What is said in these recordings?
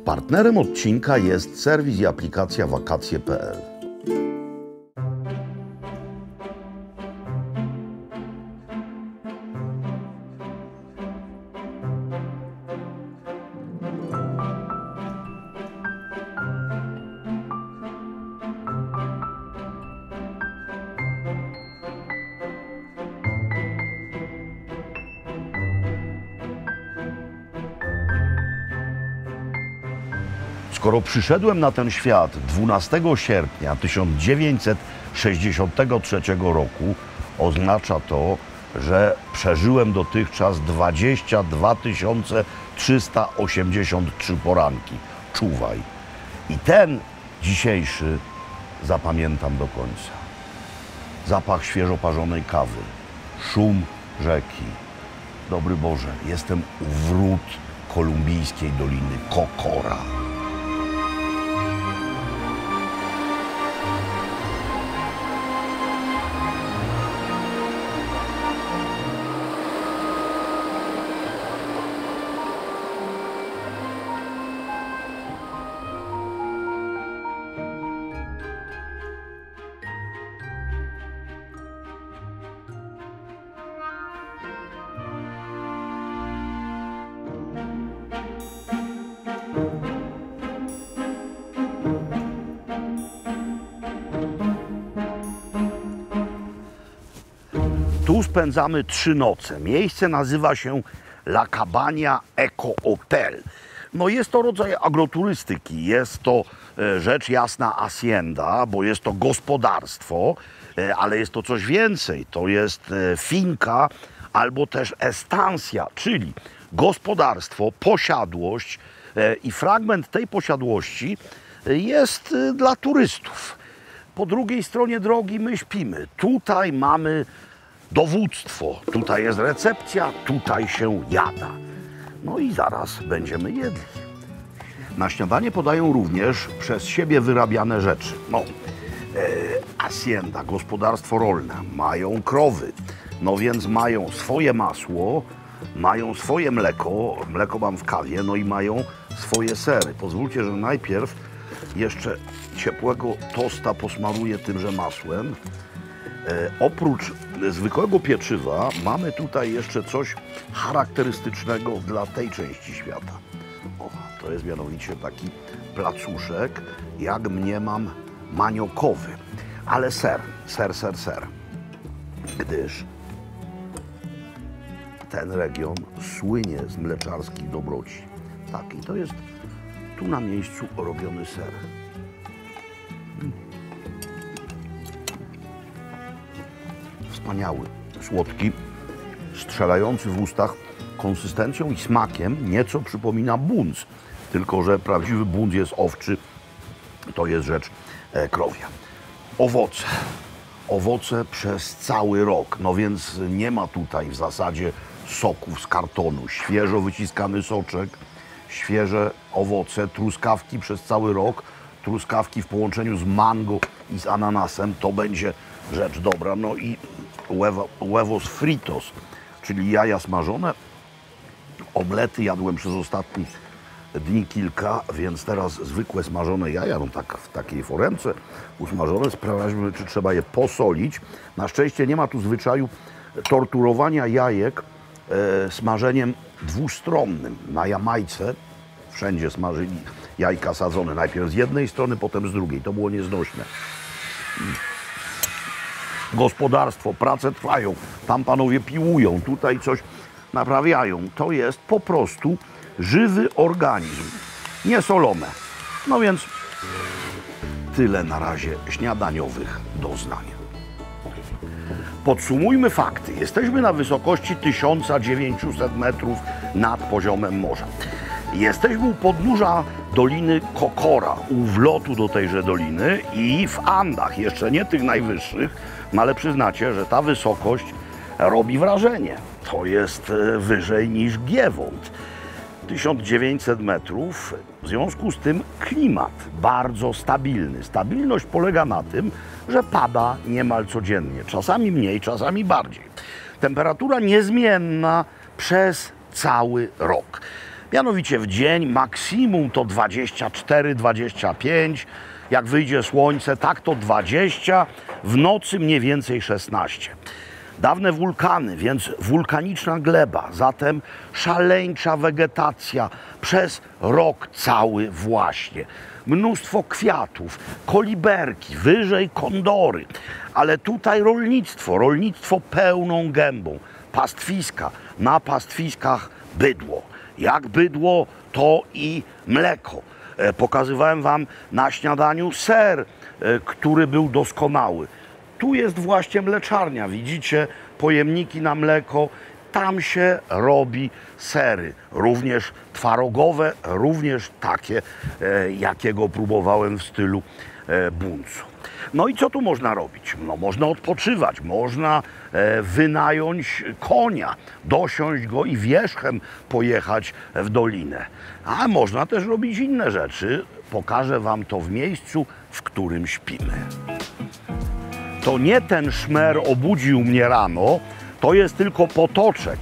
Partnerem odcinka jest serwis i aplikacja wakacje.pl. Skoro przyszedłem na ten świat 12 sierpnia 1963 roku, oznacza to, że przeżyłem dotychczas 22 383 poranki. Czuwaj. I ten dzisiejszy zapamiętam do końca. Zapach świeżo parzonej kawy, szum rzeki. Dobry Boże, jestem u wrót kolumbijskiej Doliny Cocora. Tu spędzamy 3 noce. Miejsce nazywa się La Cabaña Eco Hotel. No jest to rodzaj agroturystyki, jest to rzecz jasna hacienda, bo jest to gospodarstwo, ale jest to coś więcej. To jest finka albo też estancia, czyli gospodarstwo, posiadłość i fragment tej posiadłości jest dla turystów. Po drugiej stronie drogi my śpimy. Tutaj mamy dowództwo, tutaj jest recepcja, tutaj się jada. No i zaraz będziemy jedli. Na śniadanie podają również przez siebie wyrabiane rzeczy. No, hacienda, gospodarstwo rolne, mają krowy, no więc mają swoje masło, mają swoje mleko, mleko mam w kawie, no i mają swoje sery. Pozwólcie, że najpierw jeszcze ciepłego tosta posmaruję tymże masłem. Oprócz zwykłego pieczywa mamy tutaj jeszcze coś charakterystycznego dla tej części świata. O, to jest mianowicie taki placuszek, jak mniemam, maniokowy, ale ser, gdyż ten region słynie z mleczarskich dobroci. Tak, i to jest tu na miejscu robiony ser. Wspaniały, słodki, strzelający w ustach konsystencją i smakiem nieco przypomina bunc, tylko że prawdziwy bunc jest owczy, to jest rzecz krowia. Owoce. Owoce przez cały rok, no więc nie ma tutaj w zasadzie soków z kartonu. Świeżo wyciskany soczek, świeże owoce, truskawki przez cały rok. Truskawki w połączeniu z mango i z ananasem to będzie rzecz dobra. No i huevos fritos, czyli jaja smażone. Omlety jadłem przez ostatnie dni kilka, więc teraz zwykłe smażone jaja, no tak w takiej foremce usmażone. Sprawdźmy, czy trzeba je posolić. Na szczęście nie ma tu zwyczaju torturowania jajek smażeniem dwustronnym. Na Jamajce wszędzie smażyli jajka sadzone najpierw z jednej strony, potem z drugiej. To było nieznośne. Gospodarstwo, prace trwają, tam panowie piłują, tutaj coś naprawiają. To jest po prostu żywy organizm, niesolone. No więc tyle na razie śniadaniowych doznań. Podsumujmy fakty. Jesteśmy na wysokości 1900 metrów nad poziomem morza. Jesteśmy u podnóża Doliny Cocora, u wlotu do tejże doliny i w Andach, jeszcze nie tych najwyższych, no ale przyznacie, że ta wysokość robi wrażenie. To jest wyżej niż Giewont. 1900 metrów, w związku z tym klimat bardzo stabilny. Stabilność polega na tym, że pada niemal codziennie, czasami mniej, czasami bardziej. Temperatura niezmienna przez cały rok. Mianowicie w dzień maksimum to 24-25, jak wyjdzie słońce, tak to 20, w nocy mniej więcej 16. Dawne wulkany, więc wulkaniczna gleba, zatem szaleńcza wegetacja przez rok cały właśnie. Mnóstwo kwiatów, koliberki, wyżej kondory, ale tutaj rolnictwo pełną gębą, pastwiska, na pastwiskach bydło. Jak bydło, to i mleko. Pokazywałem Wam na śniadaniu ser, który był doskonały. Tu jest właśnie mleczarnia, widzicie, pojemniki na mleko, tam się robi sery, również twarogowe, również takie, jakiego próbowałem w stylu buncu. No i co tu można robić? No, można odpoczywać, można wynająć konia, dosiąść go i wierzchem pojechać w dolinę. A można też robić inne rzeczy. Pokażę Wam to w miejscu, w którym śpimy. To nie ten szmer obudził mnie rano, to jest tylko potoczek.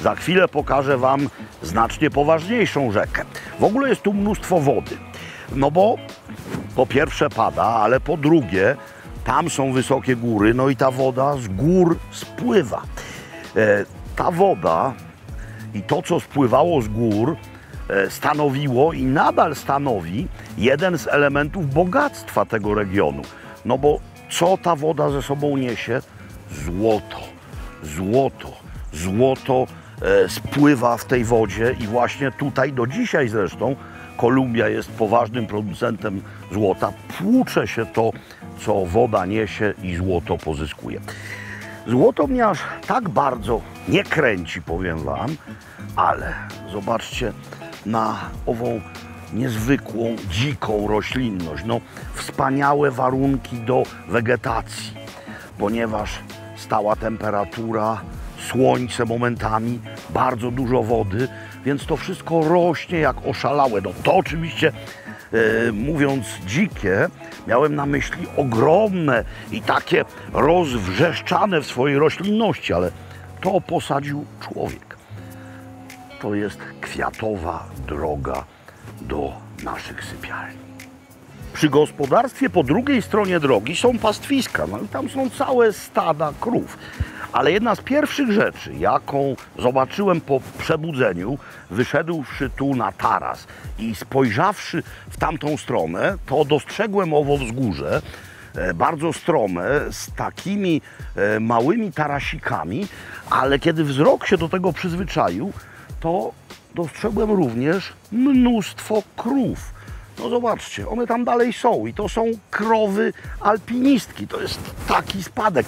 Za chwilę pokażę Wam znacznie poważniejszą rzekę. W ogóle jest tu mnóstwo wody. No bo po pierwsze pada, ale po drugie tam są wysokie góry, no i ta woda z gór spływa. Ta woda i to, co spływało z gór, stanowiło i nadal stanowi jeden z elementów bogactwa tego regionu. No bo co ta woda ze sobą niesie? Złoto. Złoto spływa w tej wodzie i właśnie tutaj do dzisiaj zresztą Kolumbia jest poważnym producentem złota. Płucze się to, co woda niesie i złoto pozyskuje. Złoto mnie aż tak bardzo nie kręci, powiem Wam, ale zobaczcie na ową niezwykłą, dziką roślinność. No, wspaniałe warunki do wegetacji, ponieważ stała temperatura, słońce momentami, bardzo dużo wody, więc to wszystko rośnie jak oszalałe. No to oczywiście, mówiąc dzikie, miałem na myśli ogromne i takie rozwrzeszczane w swojej roślinności, ale to posadził człowiek. To jest kwiatowa droga do naszych sypialni. Przy gospodarstwie po drugiej stronie drogi są pastwiska, no i tam są całe stada krów. Ale jedna z pierwszych rzeczy, jaką zobaczyłem po przebudzeniu, wyszedłszy tu na taras i spojrzawszy w tamtą stronę, to dostrzegłem owo wzgórze, bardzo strome, z takimi małymi tarasikami, ale kiedy wzrok się do tego przyzwyczaił, to dostrzegłem również mnóstwo krów. No zobaczcie, one tam dalej są i to są krowy alpinistki, to jest taki spadek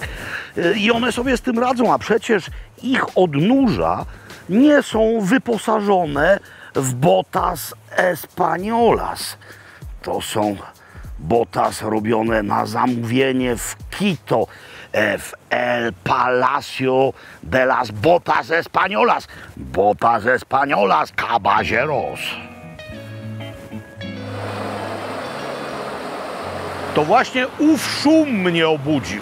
i one sobie z tym radzą, a przecież ich odnóża nie są wyposażone w botas españolas. To są botas robione na zamówienie w Quito, w El Palacio de las Botas Españolas. Botas Españolas, caballeros. To właśnie ów szum mnie obudził.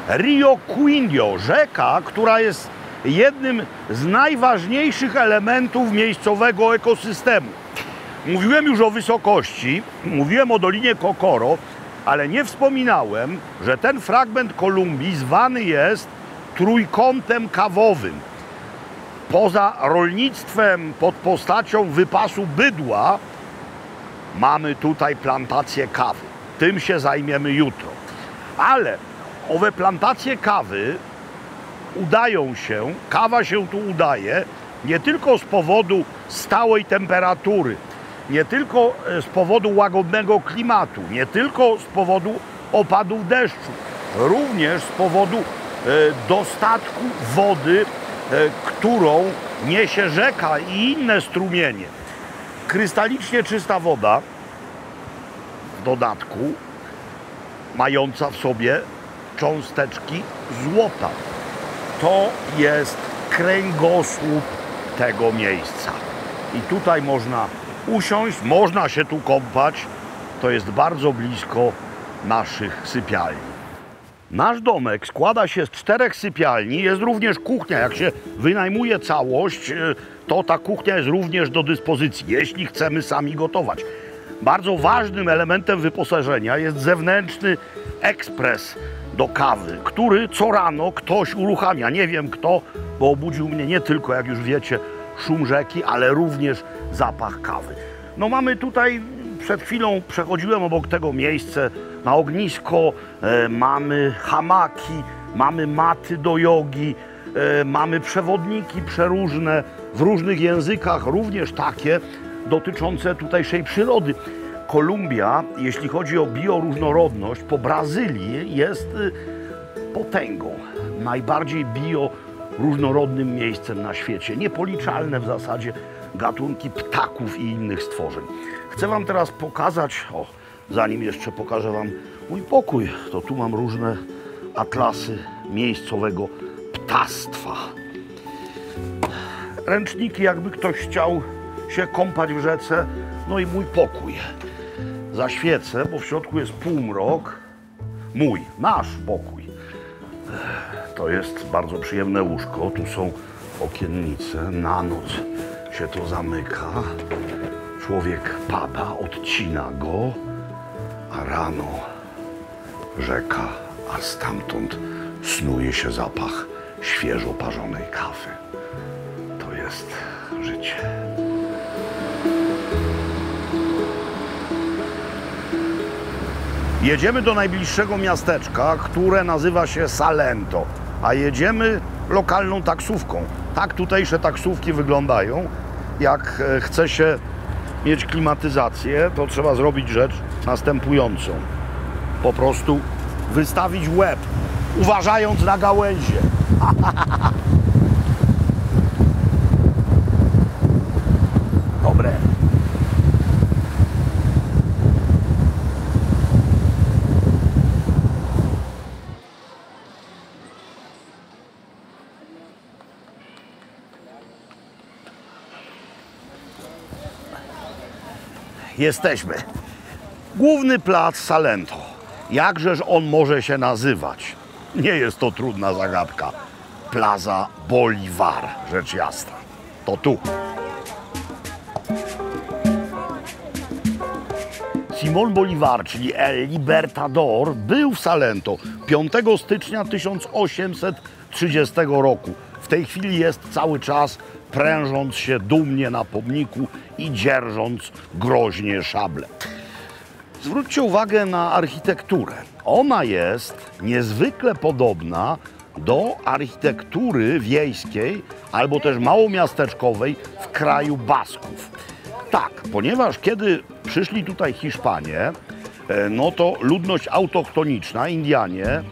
Rio Quindio, rzeka, która jest jednym z najważniejszych elementów miejscowego ekosystemu. Mówiłem już o wysokości, mówiłem o Dolinie Cocoro, ale nie wspominałem, że ten fragment Kolumbii zwany jest trójkątem kawowym. Poza rolnictwem pod postacią wypasu bydła mamy tutaj plantację kawy. Tym się zajmiemy jutro. Ale owe plantacje kawy udają się, kawa się tu udaje nie tylko z powodu stałej temperatury, nie tylko z powodu łagodnego klimatu, nie tylko z powodu opadów deszczu, również z powodu dostatku wody, którą niesie rzeka i inne strumienie. Krystalicznie czysta woda, w dodatku mająca w sobie cząsteczki złota. To jest kręgosłup tego miejsca. I tutaj można usiąść, można się tu kąpać. To jest bardzo blisko naszych sypialni. Nasz domek składa się z 4 sypialni, jest również kuchnia. Jak się wynajmuje całość, to ta kuchnia jest również do dyspozycji, jeśli chcemy sami gotować. Bardzo ważnym elementem wyposażenia jest zewnętrzny ekspres do kawy, który co rano ktoś uruchamia. Nie wiem kto, bo obudził mnie nie tylko, jak już wiecie, szum rzeki, ale również zapach kawy. No mamy tutaj, przed chwilą przechodziłem obok tego miejsca, na ognisko, mamy hamaki, mamy maty do jogi, mamy przewodniki przeróżne w różnych językach, również takie dotyczące tutejszej przyrody. Kolumbia, jeśli chodzi o bioróżnorodność, po Brazylii jest potęgą, najbardziej bioróżnorodnym miejscem na świecie. Niepoliczalne w zasadzie gatunki ptaków i innych stworzeń. Chcę Wam teraz pokazać, zanim jeszcze pokażę Wam mój pokój, to tu mam różne atlasy miejscowego ptactwa. Ręczniki, jakby ktoś chciał się kąpać w rzece, no i mój pokój. Zaświecę, bo w środku jest półmrok. Nasz pokój. To jest bardzo przyjemne łóżko, tu są okiennice, na noc się to zamyka. Człowiek pada, odcina go, a rano rzeka, a stamtąd snuje się zapach świeżo parzonej kawy. To jest życie. Jedziemy do najbliższego miasteczka, które nazywa się Salento, a jedziemy lokalną taksówką. Tak tutejsze taksówki wyglądają. Jak chce się mieć klimatyzację, to trzeba zrobić rzecz następującą. Po prostu wystawić łeb, uważając na gałęzie. Dobre. Jesteśmy. Główny plac Salento. Jakżeż on może się nazywać? Nie jest to trudna zagadka. Plaza Bolivar, rzecz jasna. To tu. Simón Bolívar, czyli El Libertador, był w Salento 5 stycznia 1830 roku. W tej chwili jest cały czas, prężąc się dumnie na pomniku i dzierżąc groźnie szable. Zwróćcie uwagę na architekturę. Ona jest niezwykle podobna do architektury wiejskiej albo też małomiasteczkowej w kraju Basków. Tak, ponieważ kiedy przyszli tutaj Hiszpanie, no to ludność autochtoniczna, Indianie,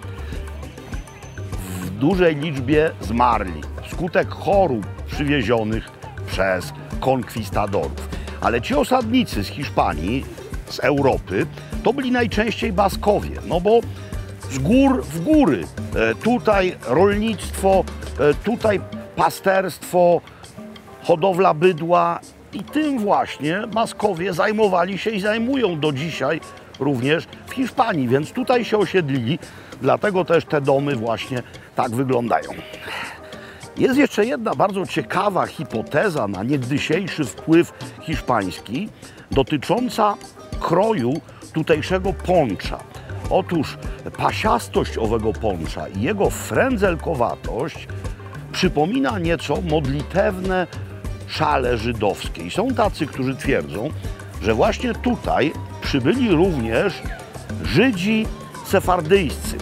w dużej liczbie zmarli wskutek chorób przywiezionych przez konkwistadorów. Ale ci osadnicy z Hiszpanii, z Europy, to byli najczęściej Baskowie, no bo z gór w góry. Tutaj rolnictwo, tutaj pasterstwo, hodowla bydła i tym właśnie Baskowie zajmowali się i zajmują do dzisiaj również w Hiszpanii, więc tutaj się osiedlili, dlatego też te domy właśnie tak wyglądają. Jest jeszcze jedna bardzo ciekawa hipoteza na niegdysiejszy wpływ hiszpański dotycząca kroju tutejszego poncza. Otóż pasiastość owego poncza i jego frędzelkowatość przypomina nieco modlitewne szale żydowskie. I są tacy, którzy twierdzą, że właśnie tutaj przybyli również Żydzi sefardyjscy,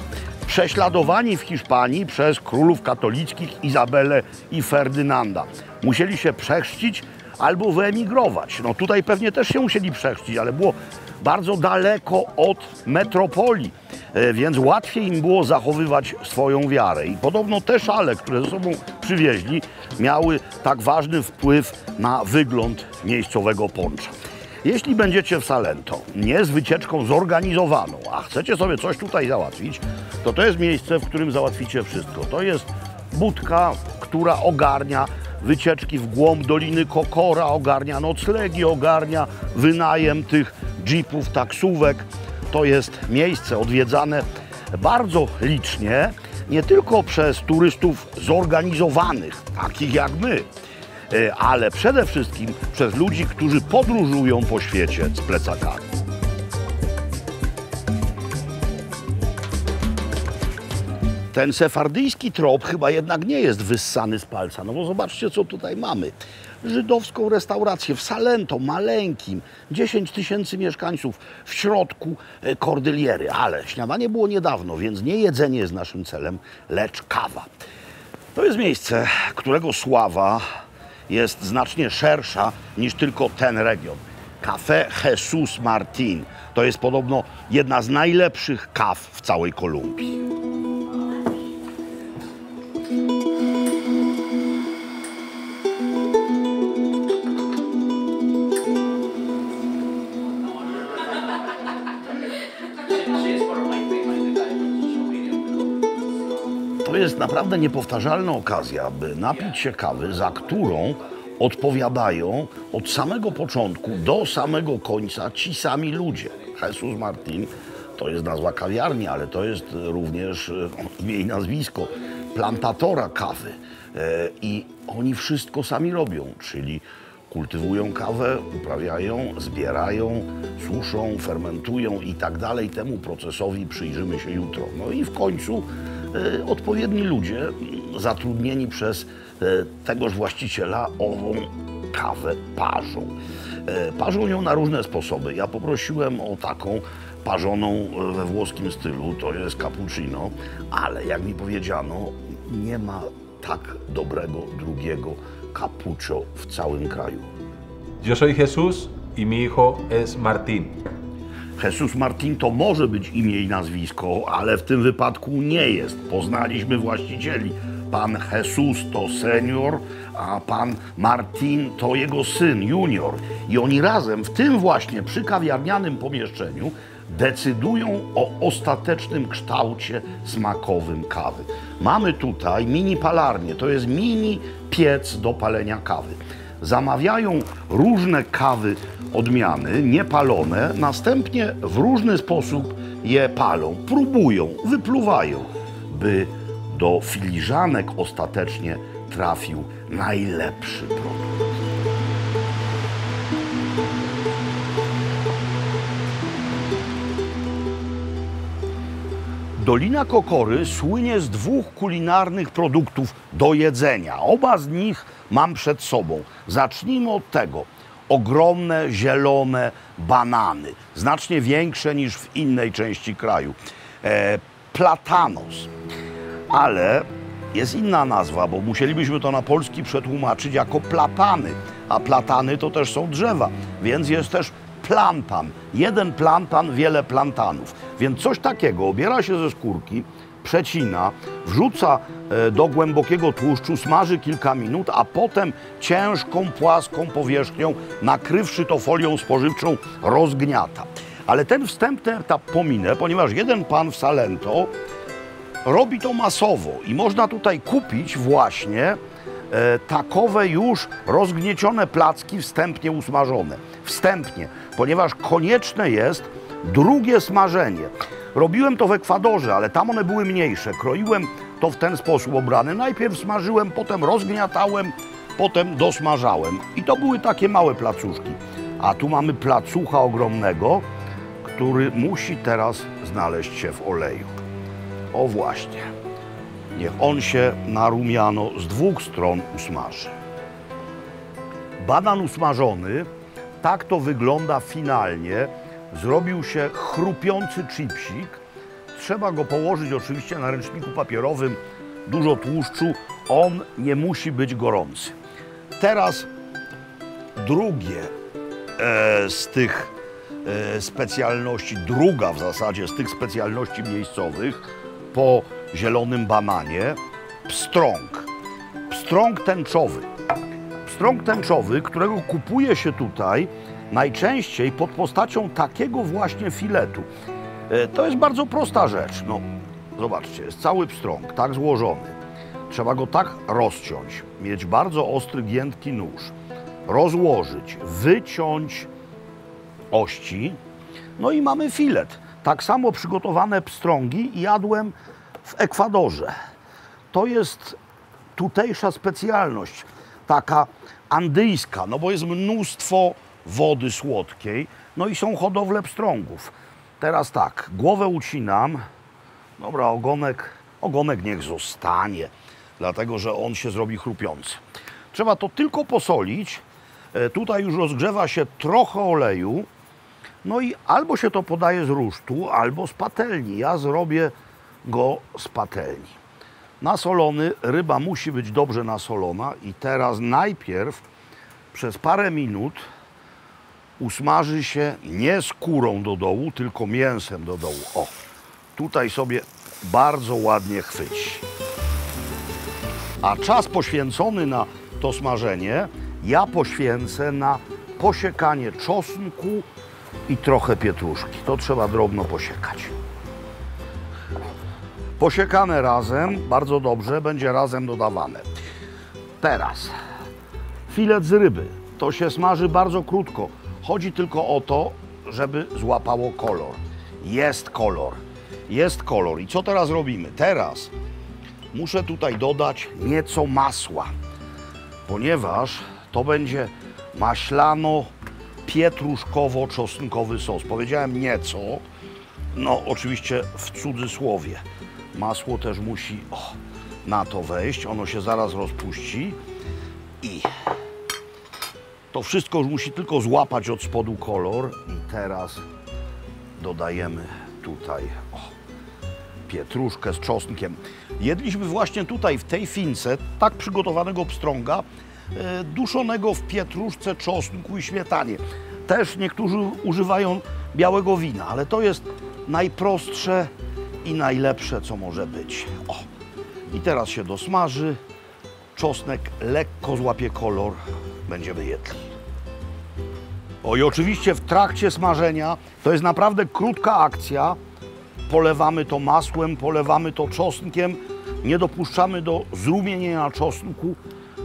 prześladowani w Hiszpanii przez królów katolickich Izabelę i Ferdynanda. Musieli się przechrzcić albo wyemigrować. No tutaj pewnie też się musieli przechrzcić, ale było bardzo daleko od metropolii, więc łatwiej im było zachowywać swoją wiarę. I podobno te szale, które ze sobą przywieźli, miały tak ważny wpływ na wygląd miejscowego poncza. Jeśli będziecie w Salento, nie z wycieczką zorganizowaną, a chcecie sobie coś tutaj załatwić, to jest miejsce, w którym załatwicie wszystko. To jest budka, która ogarnia wycieczki w głąb Doliny Kokora, ogarnia noclegi, ogarnia wynajem tych jeepów, taksówek. To jest miejsce odwiedzane bardzo licznie, nie tylko przez turystów zorganizowanych, takich jak my, ale przede wszystkim przez ludzi, którzy podróżują po świecie z plecakami. Ten sefardyjski trop chyba jednak nie jest wyssany z palca, no bo zobaczcie, co tutaj mamy. Żydowską restaurację w Salento, maleńkim, 10 000 mieszkańców, w środku Kordyliery. Ale śniadanie było niedawno, więc nie jedzenie jest naszym celem, lecz kawa. To jest miejsce, którego sława jest znacznie szersza niż tylko ten region. Café Jesus Martín to jest podobno jedna z najlepszych kaw w całej Kolumbii. To jest naprawdę niepowtarzalna okazja, by napić się kawy, za którą odpowiadają od samego początku do samego końca ci sami ludzie. Jesus Martín to jest nazwa kawiarni, ale to jest również imię i nazwisko plantatora kawy. I oni wszystko sami robią, czyli kultywują kawę, uprawiają, zbierają, suszą, fermentują i tak dalej. Temu procesowi przyjrzymy się jutro. No i w końcu odpowiedni ludzie zatrudnieni przez tegoż właściciela ową kawę parzą. Parzą ją na różne sposoby. Ja poprosiłem o taką parzoną we włoskim stylu, to jest cappuccino, ale jak mi powiedziano, nie ma tak dobrego drugiego cappuccio w całym kraju. Yo soy Jesús y mi hijo es Martín. Jesus Martín to może być imię i nazwisko, ale w tym wypadku nie jest. Poznaliśmy właścicieli. Pan Jesus to senior, a pan Martín to jego syn, junior. I oni razem w tym właśnie przykawiarnianym pomieszczeniu decydują o ostatecznym kształcie smakowym kawy. Mamy tutaj mini palarnię, to jest mini piec do palenia kawy. Zamawiają różne kawy odmiany, niepalone, następnie w różny sposób je palą, próbują, wypluwają, by do filiżanek ostatecznie trafił najlepszy produkt. Dolina Kokory słynie z dwóch kulinarnych produktów do jedzenia. Oba z nich mam przed sobą. Zacznijmy od tego. Ogromne, zielone banany. Znacznie większe niż w innej części kraju. Platanos. Ale jest inna nazwa, bo musielibyśmy to na polski przetłumaczyć jako platany. A platany to też są drzewa, więc jest też plantan. Jeden plantan, wiele plantanów. Więc coś takiego obiera się ze skórki, przecina, wrzuca do głębokiego tłuszczu, smaży kilka minut, a potem ciężką, płaską powierzchnią, nakrywszy to folią spożywczą, rozgniata. Ale ten wstępny etap pominę, ponieważ jeden pan w Salento robi to masowo i można tutaj kupić właśnie takowe już rozgniecione placki wstępnie usmażone. Wstępnie, ponieważ konieczne jest drugie smażenie. Robiłem to w Ekwadorze, ale tam one były mniejsze. Kroiłem to w ten sposób obrany. Najpierw smażyłem, potem rozgniatałem, potem dosmażałem. I to były takie małe placuszki. A tu mamy placucha ogromnego, który musi teraz znaleźć się w oleju. O właśnie. Niech on się na rumiano z dwóch stron usmaży. Banan usmażony, tak to wygląda finalnie. Zrobił się chrupiący chipsik. Trzeba go położyć oczywiście na ręczniku papierowym. Dużo tłuszczu. On nie musi być gorący. Teraz drugie z tych specjalności, druga w zasadzie z tych specjalności miejscowych po zielonym bananie, pstrąg. Pstrąg tęczowy. Pstrąg tęczowy, którego kupuje się tutaj najczęściej pod postacią takiego właśnie filetu. To jest bardzo prosta rzecz. No, zobaczcie, jest cały pstrąg, tak złożony. Trzeba go tak rozciąć, mieć bardzo ostry, giętki nóż, rozłożyć, wyciąć ości, no i mamy filet. Tak samo przygotowane pstrągi jadłem w Ekwadorze. To jest tutejsza specjalność, taka andyjska, no bo jest mnóstwo wody słodkiej, no i są hodowle pstrągów. Teraz tak, głowę ucinam, dobra, ogonek niech zostanie, dlatego że on się zrobi chrupiący. Trzeba to tylko posolić, tutaj już rozgrzewa się trochę oleju, no i albo się to podaje z rusztu, albo z patelni. Ja zrobię go z patelni. Nasolony, ryba musi być dobrze nasolona i teraz najpierw przez parę minut usmaży się nie skórą do dołu, tylko mięsem do dołu. O, tutaj sobie bardzo ładnie chwyci. A czas poświęcony na to smażenie ja poświęcę na posiekanie czosnku i trochę pietruszki. To trzeba drobno posiekać. Posiekane razem, bardzo dobrze, będzie razem dodawane. Teraz filet z ryby. To się smaży bardzo krótko. Chodzi tylko o to, żeby złapało kolor. Jest kolor. Jest kolor. I co teraz robimy? Teraz muszę tutaj dodać nieco masła, ponieważ to będzie maślano-pietruszkowo-czosnkowy sos. Powiedziałem nieco, no oczywiście w cudzysłowie. Masło też musi na to wejść, ono się zaraz rozpuści i to wszystko już musi tylko złapać od spodu kolor. I teraz dodajemy tutaj pietruszkę z czosnkiem. Jedliśmy właśnie tutaj w tej fince tak przygotowanego pstrąga, duszonego w pietruszce, czosnku i śmietanie. Też niektórzy używają białego wina, ale to jest najprostsze i najlepsze, co może być. O. I teraz się dosmaży, czosnek lekko złapie kolor, będziemy jedli. O, i oczywiście w trakcie smażenia, to jest naprawdę krótka akcja, polewamy to masłem, polewamy to czosnkiem, nie dopuszczamy do zrumienienia czosnku,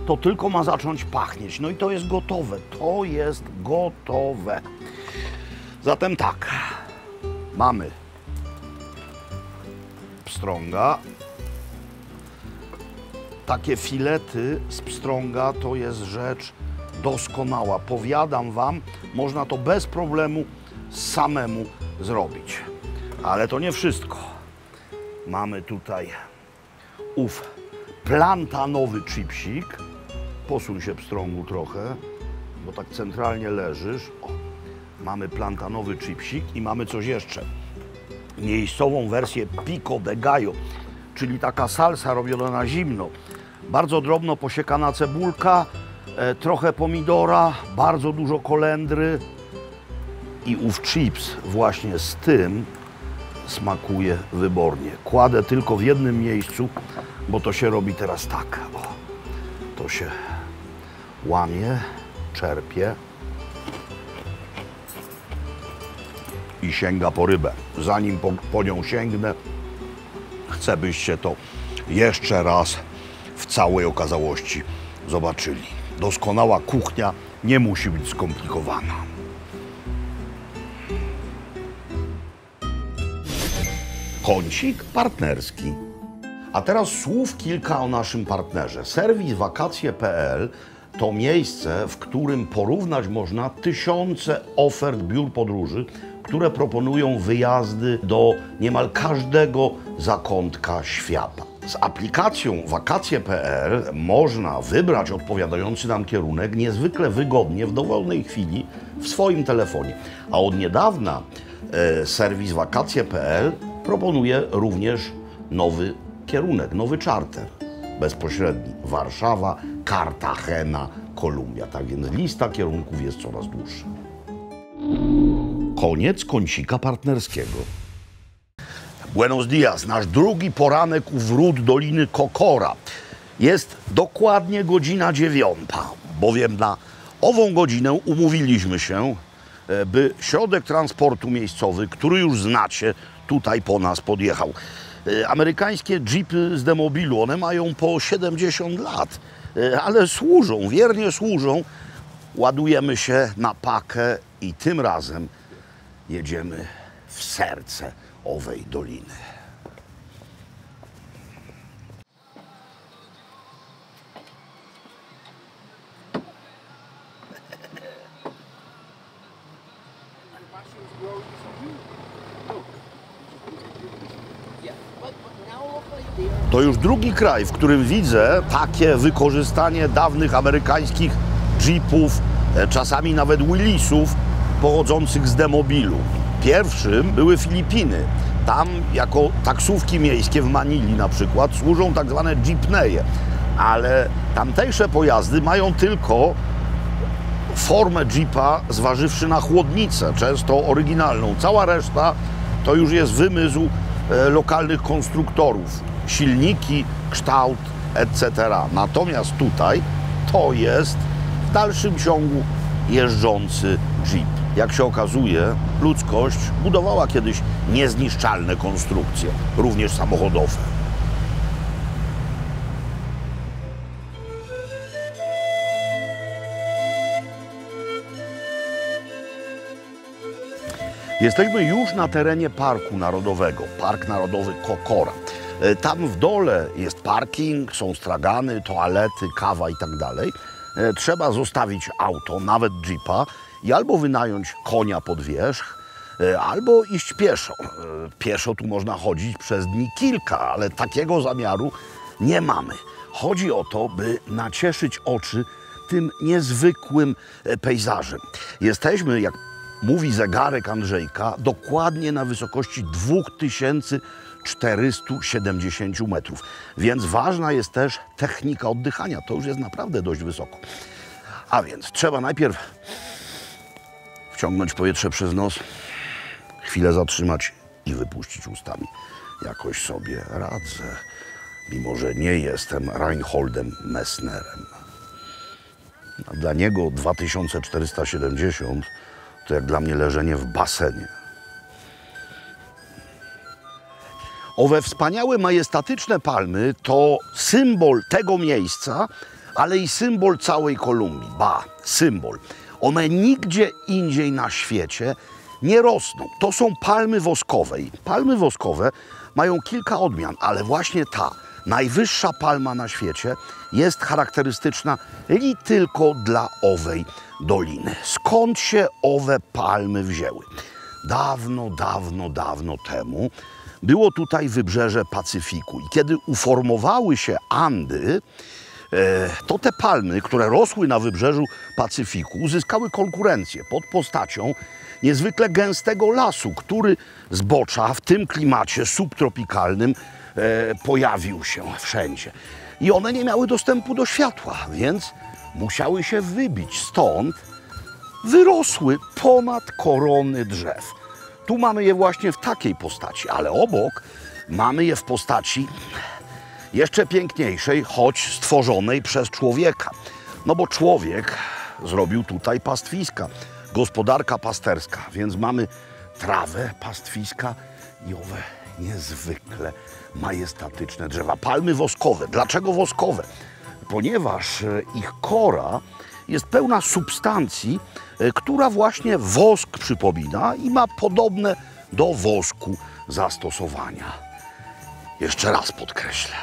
to tylko ma zacząć pachnieć. No i to jest gotowe, to jest gotowe. Zatem tak, mamy pstrąga. Takie filety z pstrąga to jest rzecz doskonała. Powiadam wam, można to bez problemu samemu zrobić. Ale to nie wszystko. Mamy tutaj ów plantanowy chipsik. Posuń się pstrągu trochę, bo tak centralnie leżysz. O, mamy plantanowy chipsik i mamy coś jeszcze. Miejscową wersję pico de gallo, czyli taka salsa robiona na zimno. Bardzo drobno posiekana cebulka, trochę pomidora, bardzo dużo kolendry i ów chips właśnie z tym smakuje wybornie. Kładę tylko w jednym miejscu, bo to się robi teraz tak. O, to się łamie, czerpie i sięga po rybę. Zanim po nią sięgnę, chcę, byście to jeszcze raz w całej okazałości zobaczyli. Doskonała kuchnia nie musi być skomplikowana. Kącik partnerski. A teraz słów kilka o naszym partnerze. Serwis wakacje.pl to miejsce, w którym porównać można tysiące ofert biur podróży, które proponują wyjazdy do niemal każdego zakątka świata. Z aplikacją wakacje.pl można wybrać odpowiadający nam kierunek niezwykle wygodnie, w dowolnej chwili w swoim telefonie. A od niedawna serwis wakacje.pl proponuje również nowy kierunek, nowy czarter bezpośredni. Warszawa, Cartagena, Kolumbia. Tak więc lista kierunków jest coraz dłuższa. Koniec kącika partnerskiego. Buenos dias, nasz drugi poranek u wrót Doliny Kokora. Jest dokładnie godzina 9, bowiem na ową godzinę umówiliśmy się, by środek transportu miejscowy, który już znacie, tutaj po nas podjechał. Amerykańskie jeepy z demobilu, one mają po 70 lat, ale służą, wiernie służą. Ładujemy się na pakę i tym razem jedziemy w serce owej doliny. To już drugi kraj, w którym widzę takie wykorzystanie dawnych amerykańskich jeepów, czasami nawet Willisów pochodzących z demobilu. Pierwszym były Filipiny. Tam jako taksówki miejskie w Manili na przykład służą tak zwane jeepneje, ale tamtejsze pojazdy mają tylko formę jeepa, zważywszy na chłodnicę, często oryginalną. Cała reszta to już jest wymysł lokalnych konstruktorów. Silniki, kształt, etc. Natomiast tutaj to jest w dalszym ciągu jeżdżący jeep. Jak się okazuje, ludzkość budowała kiedyś niezniszczalne konstrukcje, również samochodowe. Jesteśmy już na terenie Parku Narodowego, Park Narodowy Kokora. Tam w dole jest parking, są stragany, toalety, kawa i tak dalej. Trzeba zostawić auto, nawet jeepa i albo wynająć konia pod wierzch, albo iść pieszo. Pieszo tu można chodzić przez dni kilka, ale takiego zamiaru nie mamy. Chodzi o to, by nacieszyć oczy tym niezwykłym pejzażem. Jesteśmy, jak mówi zegarek Andrzejka, dokładnie na wysokości 2470 metrów. Więc ważna jest też technika oddychania. To już jest naprawdę dość wysoko. A więc trzeba najpierw wciągnąć powietrze przez nos, chwilę zatrzymać i wypuścić ustami. Jakoś sobie radzę, mimo że nie jestem Reinholdem Messnerem. A dla niego 2470 to jak dla mnie leżenie w basenie. Owe wspaniałe, majestatyczne palmy to symbol tego miejsca, ale i symbol całej Kolumbii. Ba, symbol. One nigdzie indziej na świecie nie rosną. To są palmy woskowe. I palmy woskowe mają kilka odmian, ale właśnie ta najwyższa palma na świecie jest charakterystyczna li tylko dla owej doliny. Skąd się owe palmy wzięły? Dawno, dawno, dawno temu było tutaj wybrzeże Pacyfiku i kiedy uformowały się Andy, to te palmy, które rosły na wybrzeżu Pacyfiku, uzyskały konkurencję pod postacią niezwykle gęstego lasu, który zbocza w tym klimacie subtropikalnym pojawił się wszędzie. I one nie miały dostępu do światła, więc musiały się wybić. Stąd wyrosły ponad korony drzew. Tu mamy je właśnie w takiej postaci, ale obok mamy je w postaci jeszcze piękniejszej, choć stworzonej przez człowieka. No bo człowiek zrobił tutaj pastwiska, gospodarka pasterska, więc mamy trawę pastwiska i owe niezwykle majestatyczne drzewa. Palmy woskowe. Dlaczego woskowe? Ponieważ ich kora jest pełna substancji, która właśnie wosk przypomina i ma podobne do wosku zastosowania. Jeszcze raz podkreślę.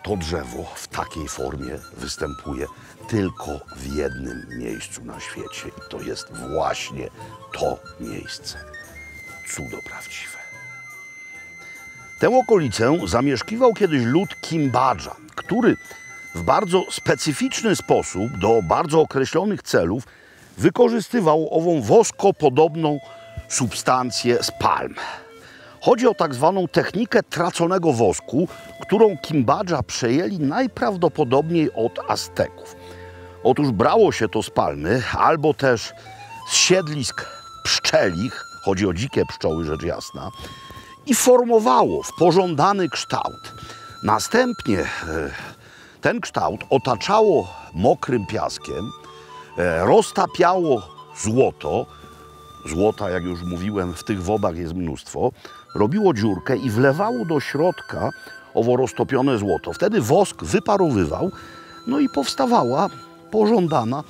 To drzewo w takiej formie występuje tylko w jednym miejscu na świecie i to jest właśnie to miejsce. Cudo prawdziwe. Tę okolicę zamieszkiwał kiedyś lud Kimbadża, który w bardzo specyficzny sposób do bardzo określonych celów wykorzystywał ową woskopodobną substancję z palm. Chodzi o tak zwaną technikę traconego wosku, którą Kimbadża przejęli najprawdopodobniej od Azteków. Otóż brało się to z palmy albo też z siedlisk pszczelich, chodzi o dzikie pszczoły rzecz jasna, i formowało w pożądany kształt. Następnie ten kształt otaczało mokrym piaskiem, roztapiało złoto. Złota, jak już mówiłem, w tych wodach jest mnóstwo. Robiło dziurkę i wlewało do środka owo roztopione złoto. Wtedy wosk wyparowywał, no i powstawała pożądana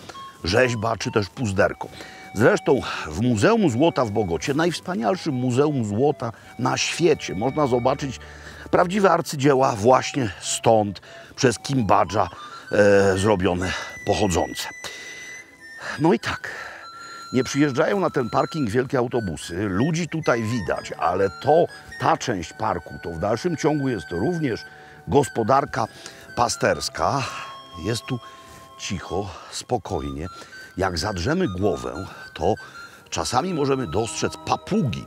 rzeźba czy też puzderko. Zresztą w Muzeum Złota w Bogocie, najwspanialszym muzeum złota na świecie, można zobaczyć prawdziwe arcydzieła właśnie stąd, przez Kimbadża zrobione, pochodzące. No i tak, nie przyjeżdżają na ten parking wielkie autobusy, ludzi tutaj widać, ale ta część parku to w dalszym ciągu jest również gospodarka pasterska. Jest tu cicho, spokojnie. Jak zadrzemy głowę, to czasami możemy dostrzec papugi.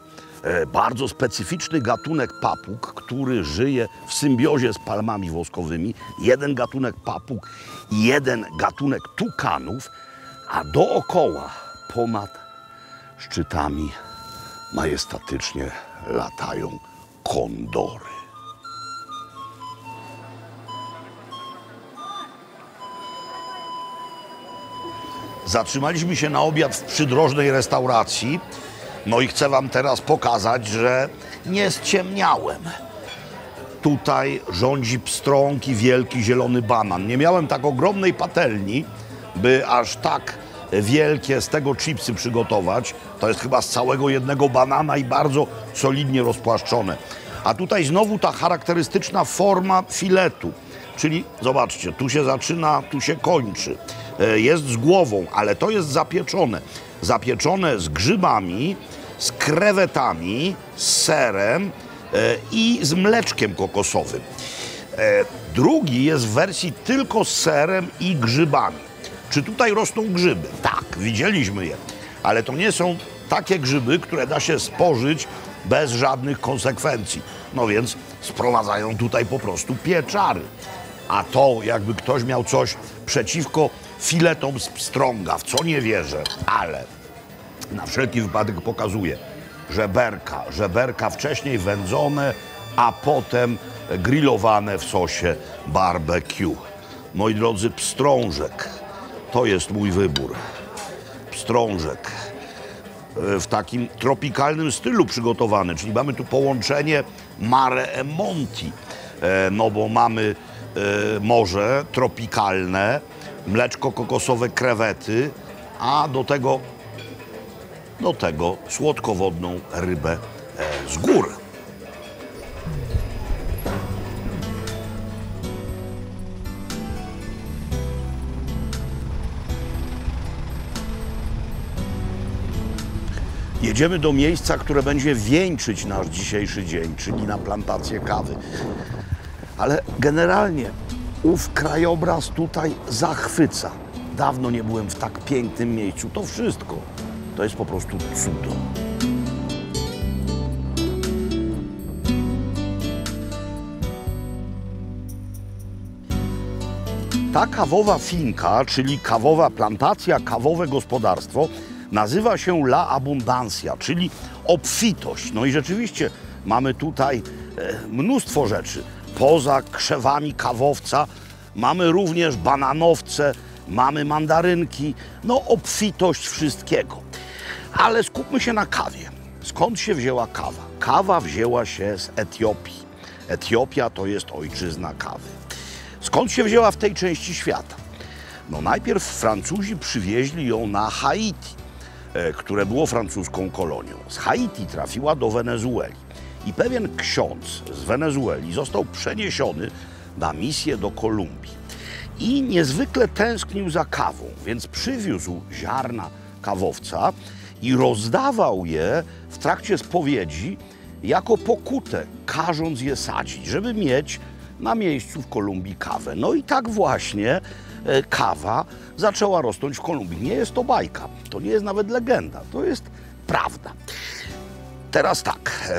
Bardzo specyficzny gatunek papug, który żyje w symbiozie z palmami woskowymi. Jeden gatunek papug i jeden gatunek tukanów, a dookoła, ponad szczytami, majestatycznie latają kondory. Zatrzymaliśmy się na obiad w przydrożnej restauracji. No i chcę wam teraz pokazać, że nie ściemniałem. Tutaj rządzi pstrąg i wielki zielony banan. Nie miałem tak ogromnej patelni, by aż tak wielkie z tego chipsy przygotować. To jest chyba z całego jednego banana i bardzo solidnie rozpłaszczone. A tutaj znowu ta charakterystyczna forma filetu. Czyli zobaczcie, tu się zaczyna, tu się kończy. Jest z głową, ale to jest zapieczone. Zapieczone z grzybami, z krewetami, z serem i z mleczkiem kokosowym. Drugi jest w wersji tylko z serem i grzybami. Czy tutaj rosną grzyby? Tak, widzieliśmy je. Ale to nie są takie grzyby, które da się spożyć bez żadnych konsekwencji. No więc sprowadzają tutaj po prostu pieczary. A to, jakby ktoś miał coś przeciwko filetom z pstrąga, w co nie wierzę, ale na wszelki wypadek pokazuję. Żeberka wcześniej wędzone, a potem grillowane w sosie barbecue. Moi drodzy, pstrążek to jest mój wybór. Pstrążek w takim tropikalnym stylu przygotowany, czyli mamy tu połączenie mare e monti, no bo mamy morze tropikalne, mleczko kokosowe, krewety, a do tego słodkowodną rybę z gór. Jedziemy do miejsca, które będzie wieńczyć nasz dzisiejszy dzień, czyli na plantację kawy. Ale generalnie ów krajobraz tutaj zachwyca. Dawno nie byłem w tak pięknym miejscu. To wszystko to jest po prostu cudo. Ta kawowa finka, czyli kawowa plantacja, kawowe gospodarstwo, nazywa się La Abundancia, czyli obfitość. No i rzeczywiście mamy tutaj mnóstwo rzeczy. Poza krzewami kawowca mamy również bananowce, mamy mandarynki, no obfitość wszystkiego. Ale skupmy się na kawie. Skąd się wzięła kawa? Kawa wzięła się z Etiopii. Etiopia to jest ojczyzna kawy. Skąd się wzięła w tej części świata? No najpierw Francuzi przywieźli ją na Haiti, które było francuską kolonią. Z Haiti trafiła do Wenezueli. I pewien ksiądz z Wenezueli został przeniesiony na misję do Kolumbii. I niezwykle tęsknił za kawą, więc przywiózł ziarna kawowca i rozdawał je w trakcie spowiedzi jako pokutę, każąc je sadzić, żeby mieć na miejscu w Kolumbii kawę. No i tak właśnie kawa zaczęła rosnąć w Kolumbii. Nie jest to bajka, to nie jest nawet legenda, to jest prawda. Teraz tak,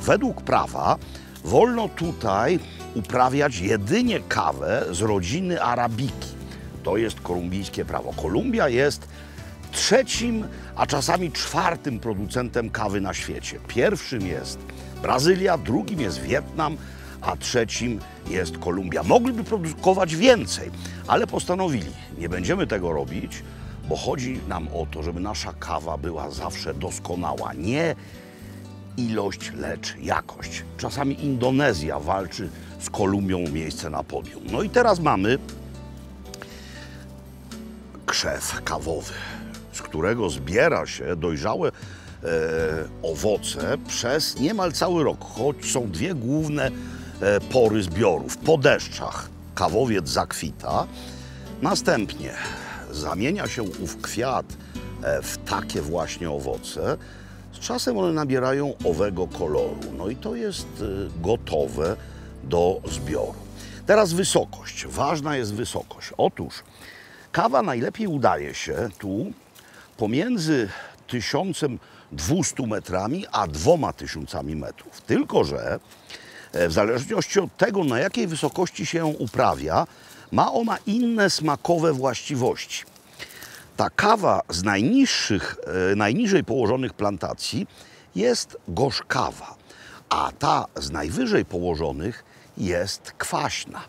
według prawa wolno tutaj uprawiać jedynie kawę z rodziny arabiki. To jest kolumbijskie prawo. Kolumbia jest trzecim, a czasami czwartym producentem kawy na świecie. Pierwszym jest Brazylia, drugim jest Wietnam, a trzecim jest Kolumbia. Mogliby produkować więcej, ale postanowili, nie będziemy tego robić, bo chodzi nam o to, żeby nasza kawa była zawsze doskonała. Nie ilość, lecz jakość. Czasami Indonezja walczy z Kolumbią o miejsce na podium. No i teraz mamy krzew kawowy. z którego zbiera się dojrzałe owoce przez niemal cały rok, choć są dwie główne pory zbiorów. Po deszczach kawowiec zakwita, następnie zamienia się ów kwiat w takie właśnie owoce. Z czasem one nabierają owego koloru, no i to jest gotowe do zbioru. Teraz wysokość. Ważna jest wysokość. Otóż kawa najlepiej udaje się tu pomiędzy 1200 metrami a 2000 metrów. Tylko że w zależności od tego, na jakiej wysokości się ją uprawia, ma ona inne smakowe właściwości. Ta kawa z najniżej położonych plantacji jest gorzkawa, a ta z najwyżej położonych jest kwaśna.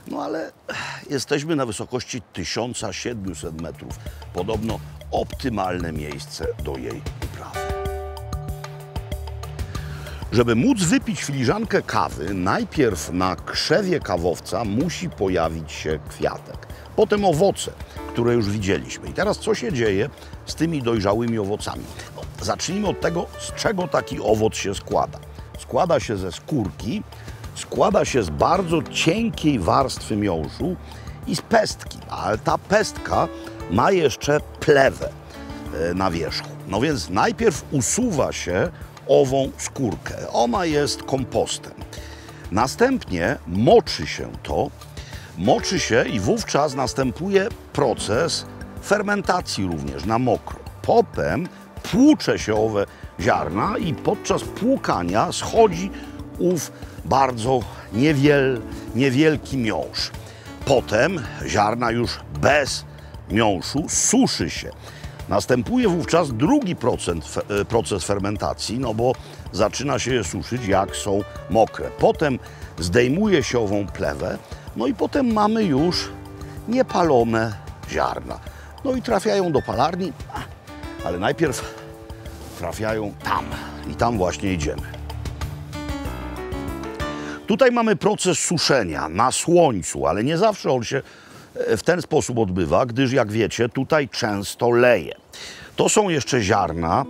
No ale jesteśmy na wysokości 1700 metrów. Podobno optymalne miejsce do jej uprawy. Żeby móc wypić filiżankę kawy, najpierw na krzewie kawowca musi pojawić się kwiatek. Potem owoce, które już widzieliśmy. I teraz co się dzieje z tymi dojrzałymi owocami? No, zacznijmy od tego, z czego taki owoc się składa. Składa się ze skórki, składa się z bardzo cienkiej warstwy miąższu i z pestki, ale ta pestka ma jeszcze plewę na wierzchu. No więc najpierw usuwa się ową skórkę. Ona jest kompostem. Następnie moczy się i wówczas następuje proces fermentacji również na mokro. Potem płucze się owe ziarna i podczas płukania schodzi ów bardzo niewielki miąższ. Potem ziarna już bez miąższu suszy się. Następuje wówczas drugi proces fermentacji, no bo zaczyna się je suszyć, jak są mokre. Potem zdejmuje się ową plewę, no i potem mamy już niepalone ziarna. No i trafiają do palarni, ale najpierw trafiają tam i tam właśnie idziemy. Tutaj mamy proces suszenia na słońcu, ale nie zawsze on się w ten sposób odbywa, gdyż jak wiecie, tutaj często leje. To są jeszcze ziarna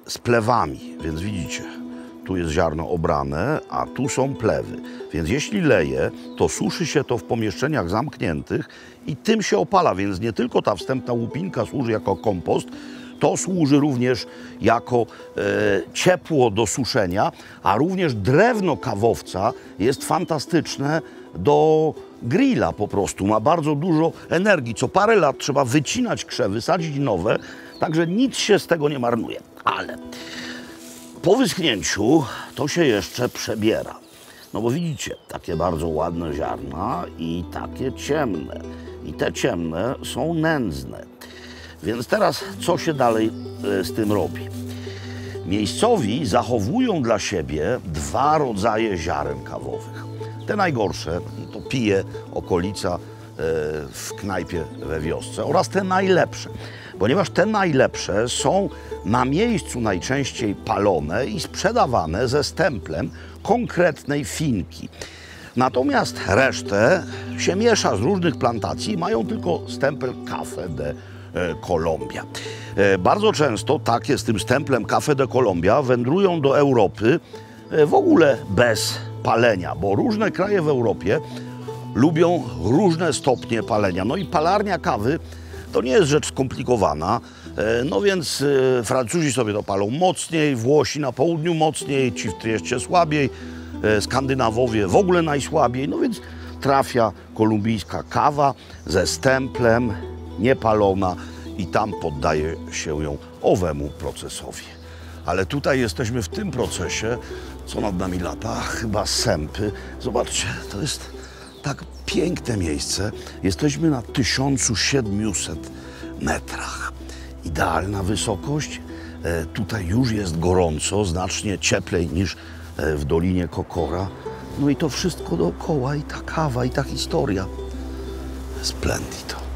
z plewami, więc widzicie, tu jest ziarno obrane, a tu są plewy. Więc jeśli leje, to suszy się to w pomieszczeniach zamkniętych i tym się opala, więc nie tylko ta wstępna łupinka służy jako kompost, to służy również jako ciepło do suszenia, a również drewno kawowca jest fantastyczne do grilla po prostu. Ma bardzo dużo energii. Co parę lat trzeba wycinać krzewy, sadzić nowe, także nic się z tego nie marnuje. Ale po wyschnięciu to się jeszcze przebiera. No bo widzicie, takie bardzo ładne ziarna i takie ciemne. I te ciemne są nędzne. Więc teraz co się dalej z tym robi? Miejscowi zachowują dla siebie dwa rodzaje ziaren kawowych. Te najgorsze to pije okolica w knajpie we wiosce oraz te najlepsze. Ponieważ te najlepsze są na miejscu najczęściej palone i sprzedawane ze stemplem konkretnej finki. Natomiast resztę się miesza z różnych plantacji, mają tylko stempel Café de Colombia. Bardzo często takie z tym stemplem Café de Colombia wędrują do Europy w ogóle bez palenia, bo różne kraje w Europie lubią różne stopnie palenia. No i palarnia kawy to nie jest rzecz skomplikowana, no więc Francuzi sobie to palą mocniej, Włosi na południu mocniej, ci w Trieście słabiej, Skandynawowie w ogóle najsłabiej, no więc trafia kolumbijska kawa ze stemplem, niepalona i tam poddaje się ją owemu procesowi. Ale tutaj jesteśmy w tym procesie, co nad nami lata, chyba sępy. Zobaczcie, to jest tak piękne miejsce. Jesteśmy na 1700 metrach. Idealna wysokość. Tutaj już jest gorąco, znacznie cieplej niż w Dolinie Kokora. No i to wszystko dookoła, i ta kawa, i ta historia. Splendido.